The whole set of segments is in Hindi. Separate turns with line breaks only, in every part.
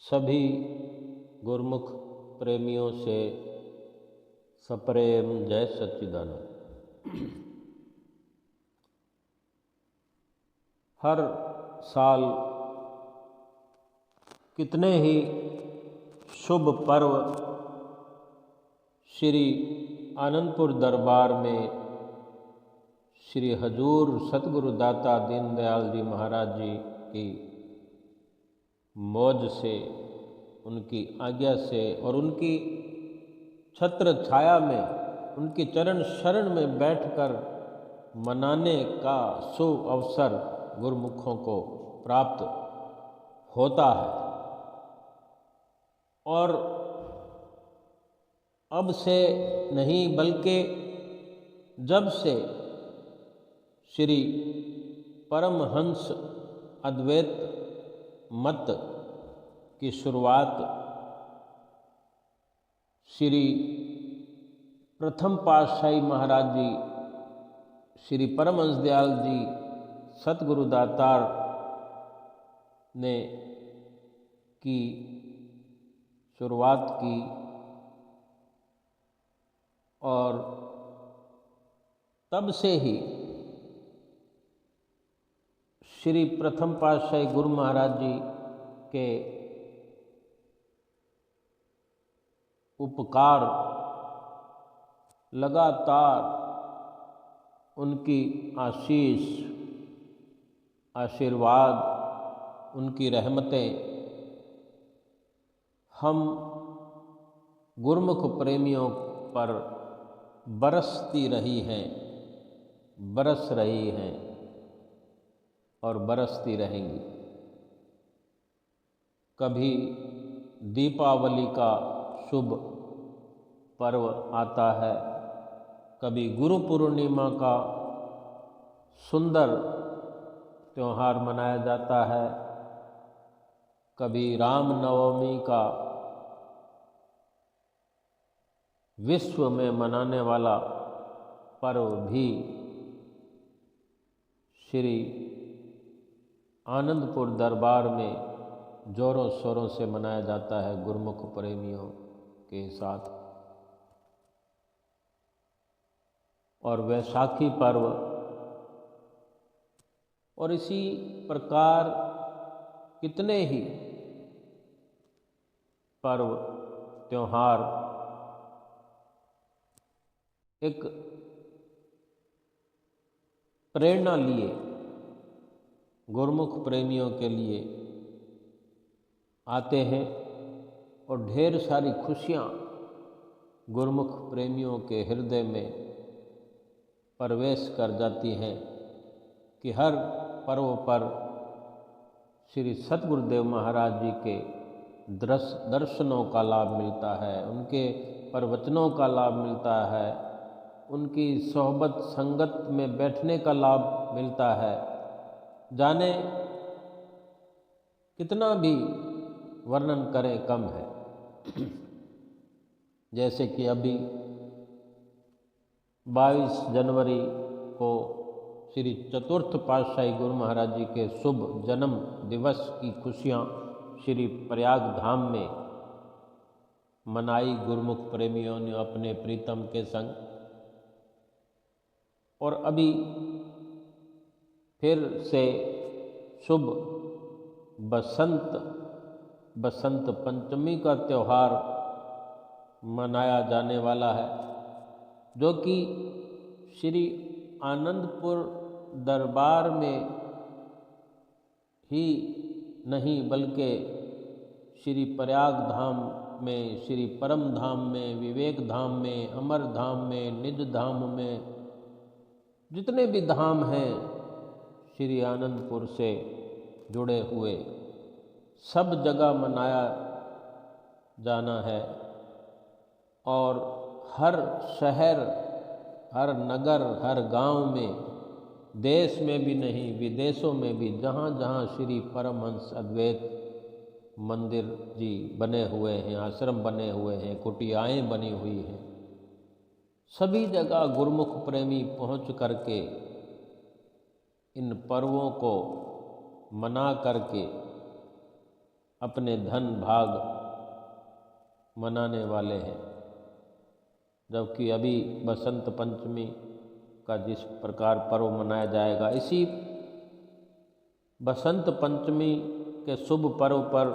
सभी गुरुमुख प्रेमियों से सप्रेम जय सच्चिदानंद। हर साल कितने ही शुभ पर्व श्री आनंदपुर दरबार में श्री हजूर सतगुरु दाता दीनदयाल जी महाराज जी की मौज से, उनकी आज्ञा से और उनकी छत्र छाया में, उनके चरण शरण में बैठकर मनाने का सुअवसर गुरुमुखों को प्राप्त होता है। और अब से नहीं बल्कि जब से श्री परमहंस अद्वैत मत की शुरुआत श्री प्रथम पातशाही महाराज जी श्री परमहंस दयाल जी सतगुरु दातार ने की शुरुआत की और तब से ही श्री प्रथम पातशाही गुरु महाराज जी के उपकार लगातार उनकी आशीष, आशीर्वाद, उनकी रहमतें हम गुरुमुख प्रेमियों पर बरसती रही हैं, बरस रही हैं और बरसती रहेंगी। कभी दीपावली का शुभ पर्व आता है, कभी गुरु पूर्णिमा का सुंदर त्योहार मनाया जाता है, कभी राम नवमी का विश्व में मनाने वाला पर्व भी श्री आनंदपुर दरबार में जोरों शोरों से मनाया जाता है गुरुमुख प्रेमियों के साथ। और वैशाखी पर्व और इसी प्रकार कितने ही पर्व त्योहार एक प्रेरणा लिए गुरुमुख प्रेमियों के लिए आते हैं और ढेर सारी खुशियाँ गुरुमुख प्रेमियों के हृदय में प्रवेश कर जाती हैं कि हर पर्व पर श्री सतगुरुदेव महाराज जी के दर्शनों का लाभ मिलता है, उनके प्रवचनों का लाभ मिलता है, उनकी सोहबत संगत में बैठने का लाभ मिलता है। जाने कितना भी वर्णन करें कम है। जैसे कि अभी 22 जनवरी को श्री चतुर्थ पातशाही गुरु महाराज जी के शुभ जन्म दिवस की खुशियाँ श्री प्रयाग धाम में मनाई गुरुमुख प्रेमियों ने अपने प्रीतम के संग। और अभी फिर से शुभ बसंत पंचमी का त्यौहार मनाया जाने वाला है, जो कि श्री आनंदपुर दरबार में ही नहीं बल्कि श्री प्रयाग धाम में, श्री परम धाम में, विवेक धाम में, अमर धाम में, निज धाम में, जितने भी धाम हैं श्री आनंदपुर से जुड़े हुए, सब जगह मनाया जाना है। और हर शहर, हर नगर, हर गांव में, देश में भी नहीं विदेशों में भी, जहाँ जहाँ श्री परमहंस अद्वैत मंदिर जी बने हुए हैं, आश्रम बने हुए हैं, कुटियाएँ बनी हुई हैं, सभी जगह गुरुमुख प्रेमी पहुँच करके इन पर्वों को मना करके अपने धन भाग मनाने वाले हैं। जबकि अभी बसंत पंचमी का जिस प्रकार पर्व मनाया जाएगा, इसी बसंत पंचमी के शुभ पर्व पर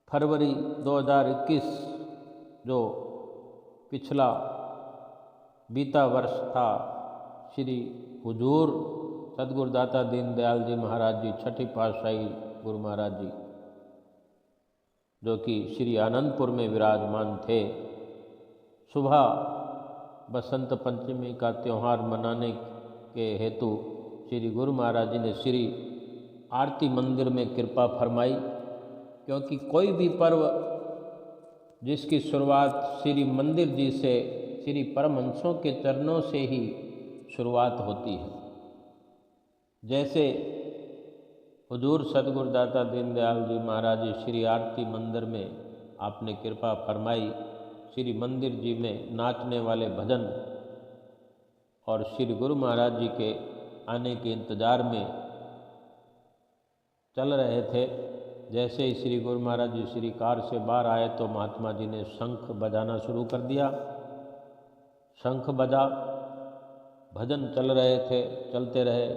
फरवरी 2021 जो पिछला बीता वर्ष था, श्री हुजूर सद्गुरुदाता दीनदयाल जी महाराज जी छठी पातशाही गुरु महाराज जी, जो कि श्री आनंदपुर में विराजमान थे, सुबह बसंत पंचमी का त्यौहार मनाने के हेतु श्री गुरु महाराज जी ने श्री आरती मंदिर में कृपा फरमाई। क्योंकि कोई भी पर्व जिसकी शुरुआत श्री मंदिर जी से, श्री परमहंसों के चरणों से ही शुरुआत होती है। जैसे हुजूर सद्गुरुदाता दीनदयाल जी महाराज जी श्री आरती मंदिर में आपने कृपा फरमाई, श्री मंदिर जी में नाचने वाले भजन और श्री गुरु महाराज जी के आने के इंतज़ार में चल रहे थे। जैसे ही श्री गुरु महाराज जी श्री कार से बाहर आए तो महात्मा जी ने शंख बजाना शुरू कर दिया। शंख बजा, भजन चल रहे थे, चलते रहे,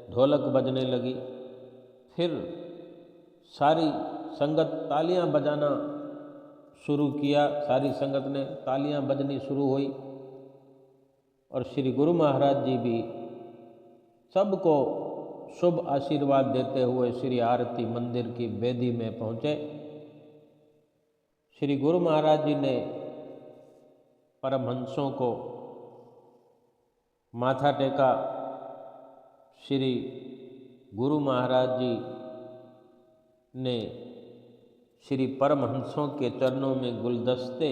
ढोलक बजने लगी। फिर सारी संगत तालियां बजाना शुरू किया, सारी संगत ने तालियां बजनी शुरू हुई और श्री गुरु महाराज जी भी सबको शुभ आशीर्वाद देते हुए श्री आरती मंदिर की वेदी में पहुँचे। श्री गुरु महाराज जी ने परमहंसों को माथा टेका। श्री गुरु महाराज जी ने श्री परमहंसों के चरणों में गुलदस्ते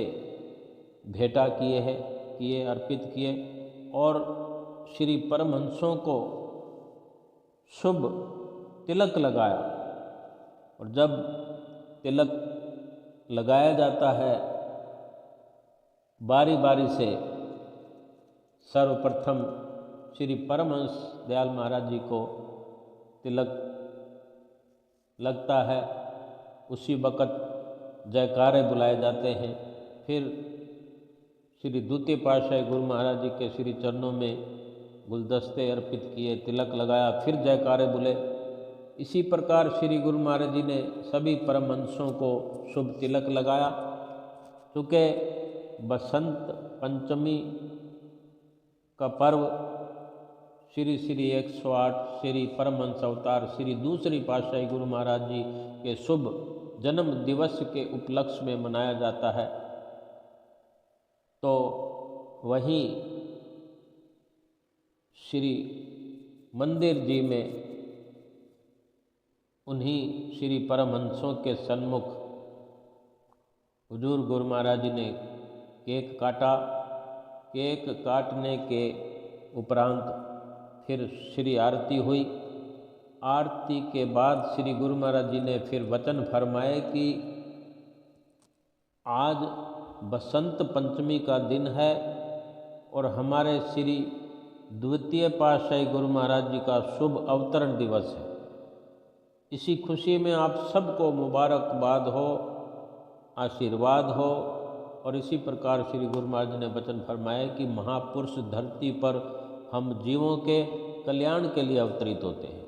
भेंटा किए अर्पित किए और श्री परमहंसों को शुभ तिलक लगाया। और जब तिलक लगाया जाता है, बारी बारी से सर्वप्रथम श्री परमहंस दयाल महाराज जी को तिलक लगता है। उसी वक़्त जयकारे बुलाए जाते हैं। फिर श्री द्वितीय पातशाही गुरु महाराज जी के श्री चरणों में गुलदस्ते अर्पित किए, तिलक लगाया, फिर जयकारे बुले। इसी प्रकार श्री गुरु महाराज जी ने सभी परमहंसों को शुभ तिलक लगाया। चूँकि बसंत पंचमी का पर्व श्री श्री 108 श्री परमहंस अवतार श्री दूसरी पातशाही गुरु महाराज जी के शुभ जन्म दिवस के उपलक्ष्य में मनाया जाता है। तो वहीं श्री मंदिर जी में उन्हीं श्री परमहंसों के सन्मुख हुजूर गुरु महाराज जी ने केक काटा। केक काटने के उपरांत फिर श्री आरती हुई। आरती के बाद श्री गुरु महाराज जी ने फिर वचन फरमाए कि आज बसंत पंचमी का दिन है और हमारे श्री द्वितीय पातशाही गुरु महाराज जी का शुभ अवतरण दिवस है। इसी खुशी में आप सबको मुबारकबाद हो, आशीर्वाद हो। और इसी प्रकार श्री गुरु महाराज जी ने वचन फरमाया कि महापुरुष धरती पर हम जीवों के कल्याण के लिए अवतरित होते हैं।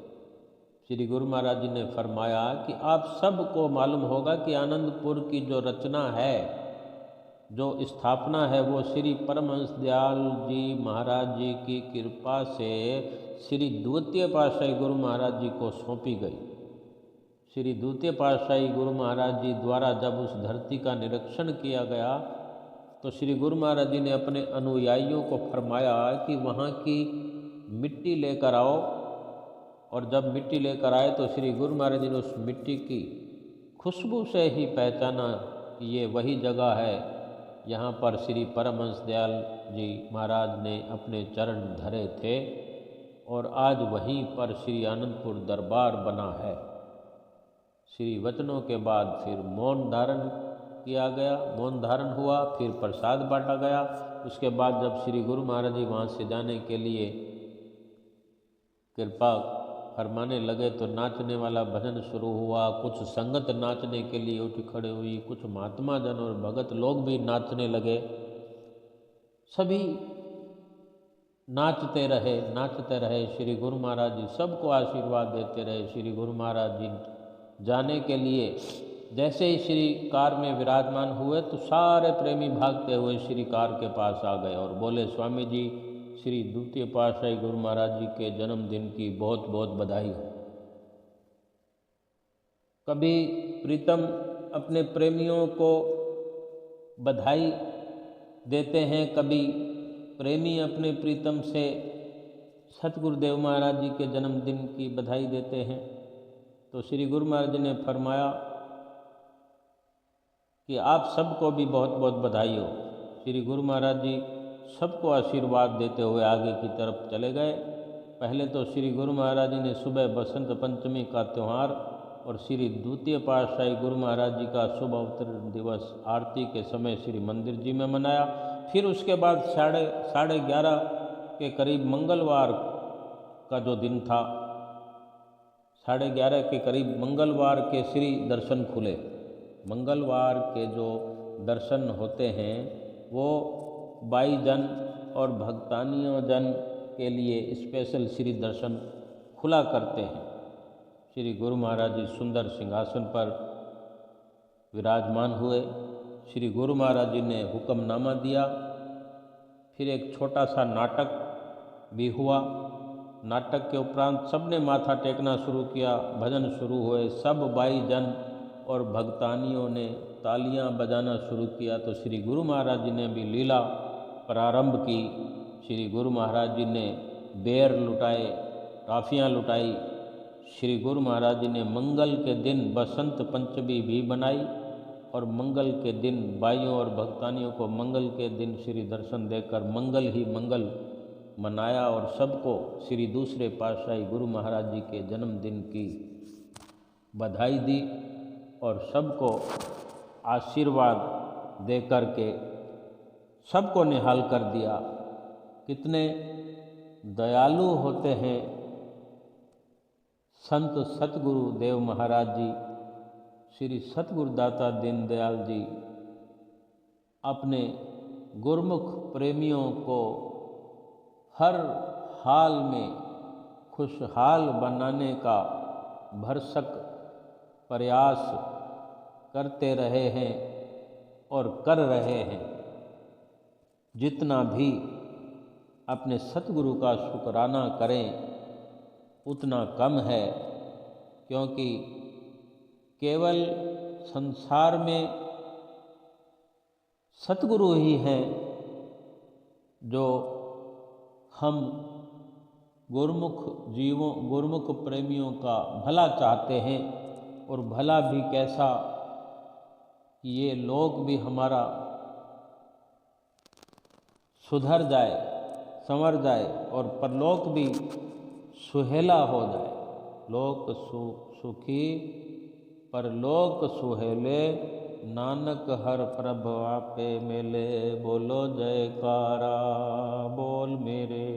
श्री गुरु महाराज जी ने फरमाया कि आप सबको मालूम होगा कि आनंदपुर की जो रचना है, जो स्थापना है, वो श्री परमहंस दयाल जी महाराज जी की कृपा से श्री द्वितीय पातशाही गुरु महाराज जी को सौंपी गई। श्री द्वितीय पातशाही गुरु महाराज जी द्वारा जब उस धरती का निरीक्षण किया गया तो श्री गुरु महाराज जी ने अपने अनुयायियों को फरमाया कि वहाँ की मिट्टी लेकर आओ। और जब मिट्टी लेकर आए तो श्री गुरु महाराज जी ने उस मिट्टी की खुशबू से ही पहचाना कि ये वही जगह है, यहाँ पर श्री परमहंस दयाल जी महाराज ने अपने चरण धरे थे और आज वहीं पर श्री आनंदपुर दरबार बना है। श्री वचनों के बाद फिर मौन धारण किया गया, मौन धारण हुआ, फिर प्रसाद बांटा गया। उसके बाद जब श्री गुरु महाराज जी वहाँ से जाने के लिए कृपा फरमाने लगे तो नाचने वाला भजन शुरू हुआ। कुछ संगत नाचने के लिए उठ खड़े हुई, कुछ महात्मा जन और भगत लोग भी नाचने लगे। सभी नाचते रहे। श्री गुरु महाराज जी सबको आशीर्वाद देते रहे। श्री गुरु महाराज जी जाने के लिए जैसे ही श्री कार में विराजमान हुए तो सारे प्रेमी भागते हुए श्री कार के पास आ गए और बोले, स्वामी जी, श्री द्वितीय पातशाही गुरु महाराज जी के जन्मदिन की बहुत बहुत बधाई हो। कभी प्रीतम अपने प्रेमियों को बधाई देते हैं, कभी प्रेमी अपने प्रीतम से सतगुरुदेव महाराज जी के जन्मदिन की बधाई देते हैं। तो श्री गुरु महाराज जी ने फरमाया कि आप सबको भी बहुत बहुत बधाई हो। श्री गुरु महाराज जी सबको आशीर्वाद देते हुए आगे की तरफ चले गए। पहले तो श्री गुरु महाराज जी ने सुबह बसंत पंचमी का त्यौहार और श्री द्वितीय पातशाही गुरु महाराज जी का शुभ अवतरण दिवस आरती के समय श्री मंदिर जी में मनाया। फिर उसके बाद 11:30 के करीब मंगलवार का जो दिन था, 11:30 के करीब मंगलवार के श्री दर्शन खुले। मंगलवार के जो दर्शन होते हैं वो बाई जन और भक्तानियों जन के लिए स्पेशल श्री दर्शन खुला करते हैं। श्री गुरु महाराज जी सुंदर सिंहासन पर विराजमान हुए। श्री गुरु महाराज जी ने हुक्मनामा दिया। फिर एक छोटा सा नाटक भी हुआ। नाटक के उपरांत सबने माथा टेकना शुरू किया, भजन शुरू हुए। सब बाई जन और भक्तानियों ने तालियां बजाना शुरू किया। तो श्री गुरु महाराज जी ने भी लीला प्रारंभ की। श्री गुरु महाराज जी ने बेर लुटाए, टॉफियाँ लुटाई। श्री गुरु महाराज जी ने मंगल के दिन बसंत पंचमी भी बनाई और मंगल के दिन बाइयों और भक्तानियों को मंगल के दिन श्री दर्शन देकर मंगल ही मंगल मनाया और सबको श्री दूसरे पातशाही गुरु महाराज जी के जन्मदिन की बधाई दी और सबको आशीर्वाद दे कर के सबको निहाल कर दिया। कितने दयालु होते हैं संत सतगुरु देव महाराज जी। श्री सतगुरुदाता दीनदयाल जी अपने गुरमुख प्रेमियों को हर हाल में खुशहाल बनाने का भरसक प्रयास करते रहे हैं और कर रहे हैं। जितना भी अपने सतगुरु का शुकराना करें उतना कम है, क्योंकि केवल संसार में सतगुरु ही हैं जो हम गुरमुख प्रेमियों का भला चाहते हैं। और भला भी कैसा कि ये लोग भी हमारा सुधर जाए, संवर जाए और परलोक भी सुहेला हो जाए। लोक सुखी परलोक सुहेले, नानक हर प्रभ आपे मेले। बोलो जयकारा बोल मेरे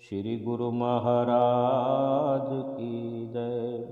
श्री गुरु महाराज की जय।